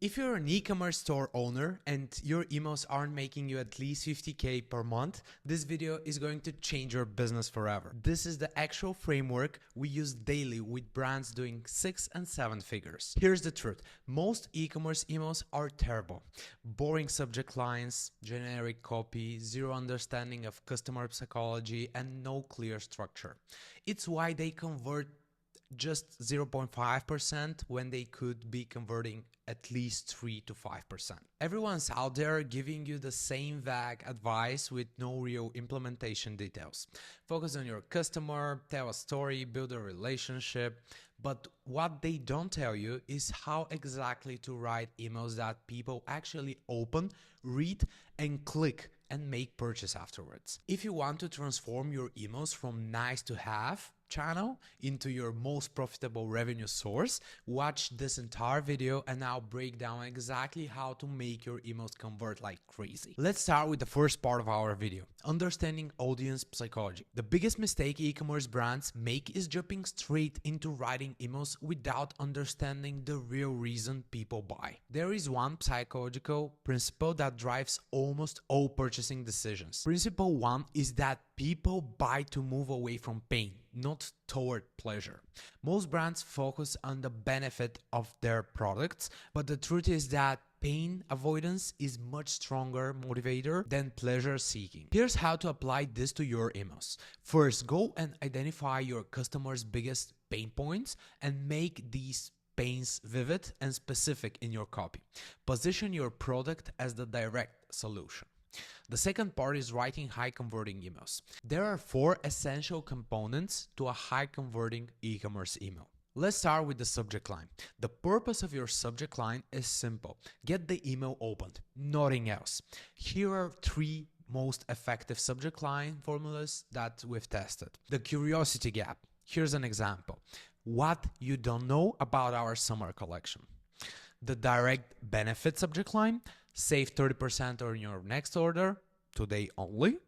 If you're an e-commerce store owner and your emails aren't making you at least 50K per month, this video is going to change your business forever. This is the actual framework we use daily with brands doing 6 and 7 figures. Here's the truth. Most e-commerce emails are terrible. Boring subject lines, generic copy, zero understanding of customer psychology, and no clear structure. It's why they convert just 0.5% when they could be converting at least 3 to 5%. Everyone's out there giving you the same vague advice with no real implementation details. Focus on your customer, tell a story, build a relationship. But what they don't tell you is how exactly to write emails that people actually open, read, and click and make purchase afterwards. If you want to transform your emails from nice to have channel into your most profitable revenue source, watch this entire video and I'll break down exactly how to make your emails convert like crazy. Let's start with the first part of our video, understanding audience psychology. The biggest mistake e-commerce brands make is jumping straight into writing emails without understanding the real reason people buy. There is one psychological principle that drives almost all purchasing decisions. Principle 1 is that people buy to move away from pain, not toward pleasure. Most brands focus on the benefit of their products, but the truth is that pain avoidance is much stronger motivator than pleasure seeking. Here's how to apply this to your emails. First, go and identify your customers' biggest pain points and make these pains vivid and specific in your copy. Position your product as the direct solution. The second part is writing high converting emails. There are 4 essential components to a high converting e-commerce email. Let's start with the subject line. The purpose of your subject line is simple. Get the email opened, nothing else. Here are 3 most effective subject line formulas that we've tested. The curiosity gap. Here's an example. What you don't know about our summer collection. The direct benefit subject line. Save 30% on your next order, today only.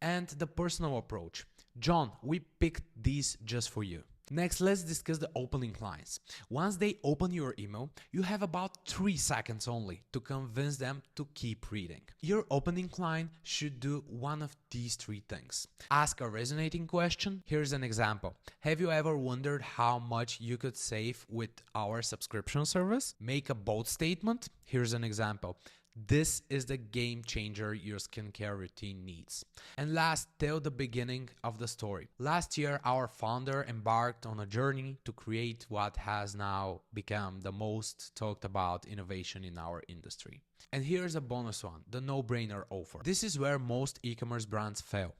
And the personal approach. John, we picked these just for you. Next, let's discuss the opening lines. Once they open your email, you have about 3 seconds only to convince them to keep reading. Your opening line should do one of these 3 things. Ask a resonating question. Here's an example. Have you ever wondered how much you could save with our subscription service? Make a bold statement. Here's an example. This is the game changer your skincare routine needs. And last, tell the beginning of the story. Last year, our founder embarked on a journey to create what has now become the most talked about innovation in our industry. And here's a bonus one, the no-brainer offer. This is where most e-commerce brands fail.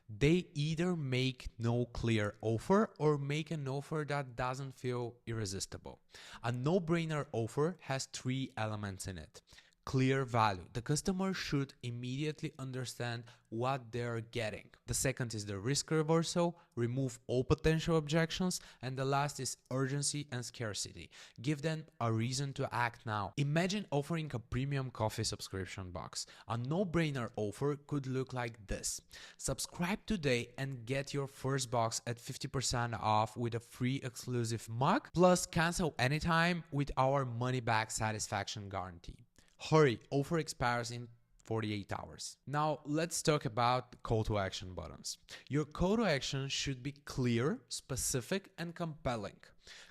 They either make no clear offer or make an offer that doesn't feel irresistible. A no-brainer offer has 3 elements in it. Clear value. The customer should immediately understand what they're getting. The second is the risk reversal, remove all potential objections, and the last is urgency and scarcity. Give them a reason to act now. Imagine offering a premium coffee subscription box. A no-brainer offer could look like this. Subscribe today and get your first box at 50% off with a free exclusive mug, plus cancel anytime with our money-back satisfaction guarantee. Hurry, offer expires in 48 hours. Now let's talk about call to action buttons. Your call to action should be clear, specific, and compelling.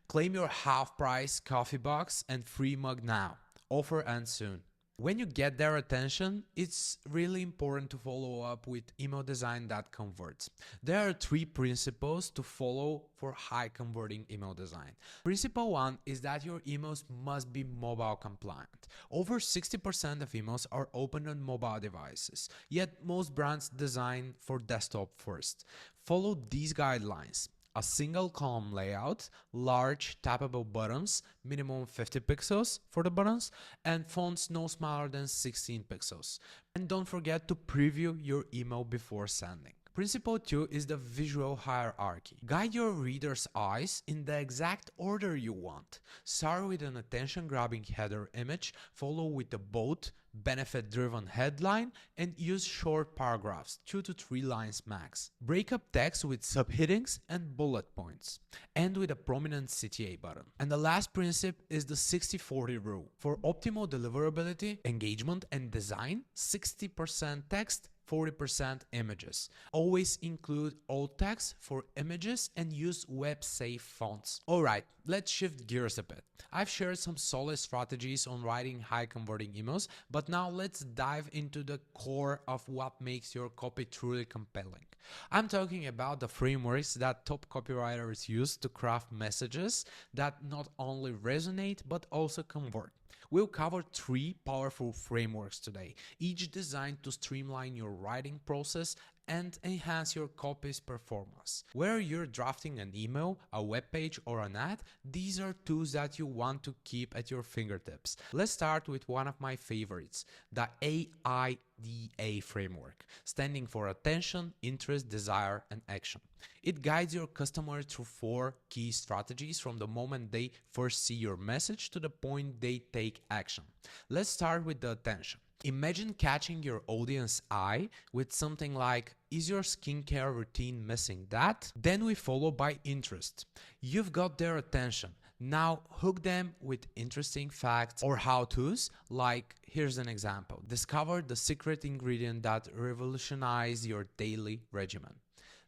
Claim your half price coffee box and free mug now. Offer ends soon. When you get their attention, it's really important to follow up with email design that converts. There are 3 principles to follow for high converting email design. Principle 1 is that your emails must be mobile compliant. Over 60% of emails are opened on mobile devices, yet most brands design for desktop first. Follow these guidelines. A single column layout, large tappable buttons, minimum 50 pixels for the buttons, and fonts no smaller than 16 pixels. And don't forget to preview your email before sending. Principle 2 is the visual hierarchy. Guide your reader's eyes in the exact order you want. Start with an attention-grabbing header image, follow with a bold, benefit-driven headline, and use short paragraphs, 2 to 3 lines max. Break up text with subheadings and bullet points. End with a prominent CTA button. And the last principle is the 60-40 rule. For optimal deliverability, engagement, and design, 60% text, 40% images. Always include alt text for images and use web-safe fonts. Alright, let's shift gears a bit. I've shared some solid strategies on writing high-converting emails, but now let's dive into the core of what makes your copy truly compelling. I'm talking about the frameworks that top copywriters use to craft messages that not only resonate but also convert. We'll cover 3 powerful frameworks today, each designed to streamline your writing process and enhance your copy's performance. Whether you're drafting an email, a web page, or an ad, these are tools that you want to keep at your fingertips. Let's start with one of my favorites, the AIDA framework, standing for Attention, Interest, Desire, and Action. It guides your customer through 4 key strategies from the moment they first see your message to the point they take action. Let's start with the attention. Imagine catching your audience's eye with something like, is your skincare routine missing that? Then we follow by interest. You've got their attention. Now hook them with interesting facts or how-tos, like here's an example. Discover the secret ingredient that revolutionized your daily regimen.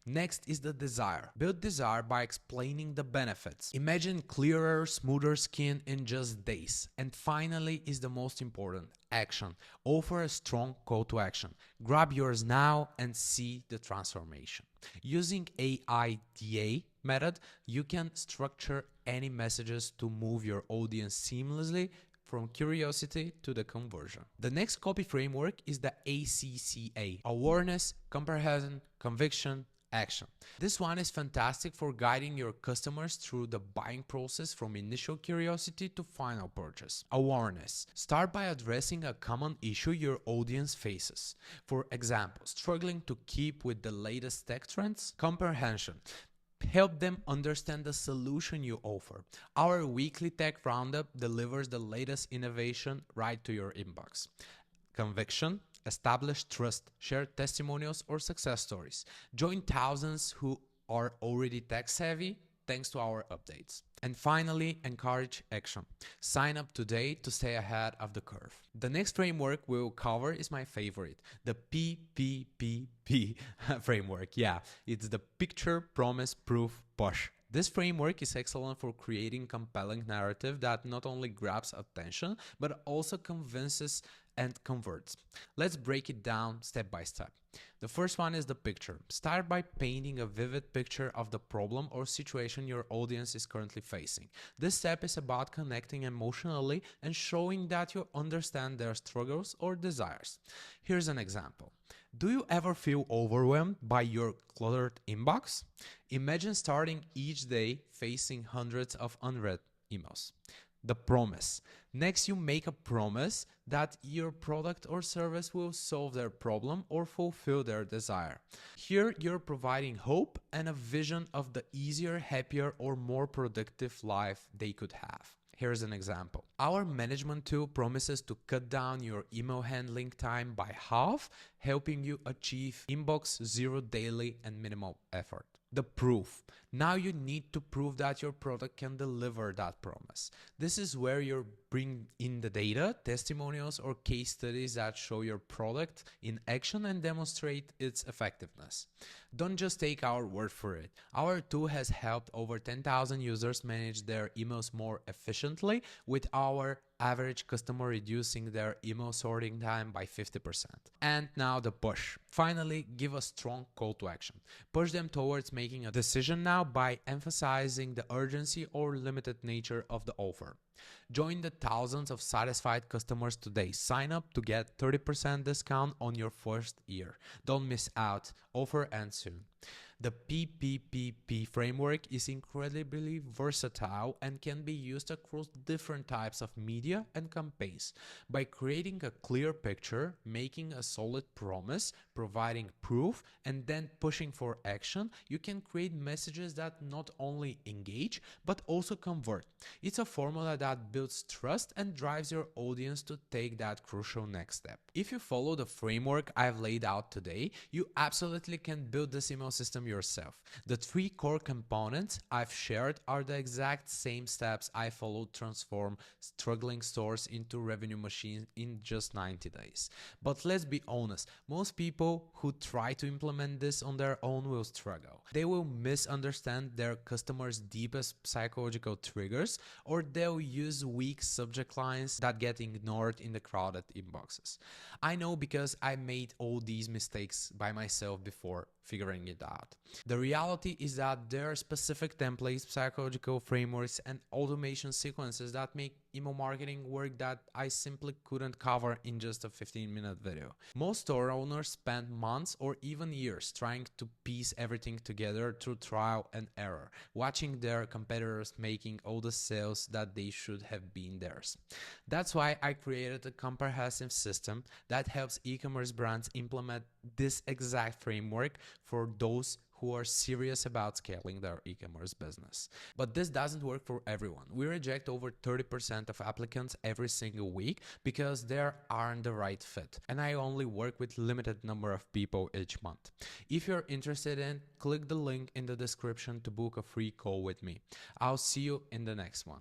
Next is the desire. Build desire by explaining the benefits. Imagine clearer, smoother skin in just days. And finally is the most important, action. Offer a strong call to action. Grab yours now and see the transformation. Using AIDA method, you can structure any messages to move your audience seamlessly from curiosity to the conversion. The next copy framework is the ACCA, awareness, comprehension, conviction, action. This one is fantastic for guiding your customers through the buying process from initial curiosity to final purchase. Awareness. Start by addressing a common issue your audience faces. For example, struggling to keep with the latest tech trends. Comprehension. Help them understand the solution you offer. Our weekly tech roundup delivers the latest innovation right to your inbox. Conviction. Establish trust, share testimonials or success stories. Join thousands who are already tech savvy thanks to our updates. And finally, encourage action. Sign up today to stay ahead of the curve. The next framework we'll cover is my favorite, the PPPP framework. Yeah, it's the Picture, Promise, Proof, Push. This framework is excellent for creating compelling narrative that not only grabs attention, but also convinces and converts. Let's break it down step by step. The first one is the picture. Start by painting a vivid picture of the problem or situation your audience is currently facing. This step is about connecting emotionally and showing that you understand their struggles or desires. Here's an example. Do you ever feel overwhelmed by your cluttered inbox? Imagine starting each day facing hundreds of unread emails. The promise. Next, you make a promise that your product or service will solve their problem or fulfill their desire. Here, you're providing hope and a vision of the easier, happier, or more productive life they could have. Here's an example. Our management tool promises to cut down your email handling time by half, helping you achieve inbox zero daily and minimal effort. The proof. Now you need to prove that your product can deliver that promise. This is where you bring in the data, testimonials, or case studies that show your product in action and demonstrate its effectiveness. Don't just take our word for it. Our tool has helped over 10,000 users manage their emails more efficiently, with our average customer reducing their email sorting time by 50%. And now the push. Finally, give a strong call to action. Push them towards making a decision now by emphasizing the urgency or limited nature of the offer. Join the thousands of satisfied customers today. Sign up to get 30% discount on your first year. Don't miss out. Offer ends soon. The PPPP framework is incredibly versatile and can be used across different types of media and campaigns. By creating a clear picture, making a solid promise, providing proof, and then pushing for action, you can create messages that not only engage but also convert. It's a formula that builds trust and drives your audience to take that crucial next step. If you follow the framework I've laid out today, you absolutely can build this email system yourself. The 3 core components I've shared are the exact same steps I followed to transform struggling stores into revenue machines in just 90 days. But let's be honest, most people who try to implement this on their own will struggle. They will misunderstand their customers' deepest psychological triggers, or they'll use weak subject lines that get ignored in the crowded inboxes. I know because I made all these mistakes by myself before figuring it out. The reality is that there are specific templates, psychological frameworks, and automation sequences that make email marketing work that I simply couldn't cover in just a 15-minute video. Most store owners spend months or even years trying to piece everything together through trial and error, watching their competitors making all the sales that they should have been theirs. That's why I created a comprehensive system that helps e-commerce brands implement this exact framework for those who are serious about scaling their e-commerce business. But this doesn't work for everyone. We reject over 30% of applicants every single week because they aren't the right fit. And I only work with limited number of people each month. If you're interested in, click the link in the description to book a free call with me. I'll see you in the next one.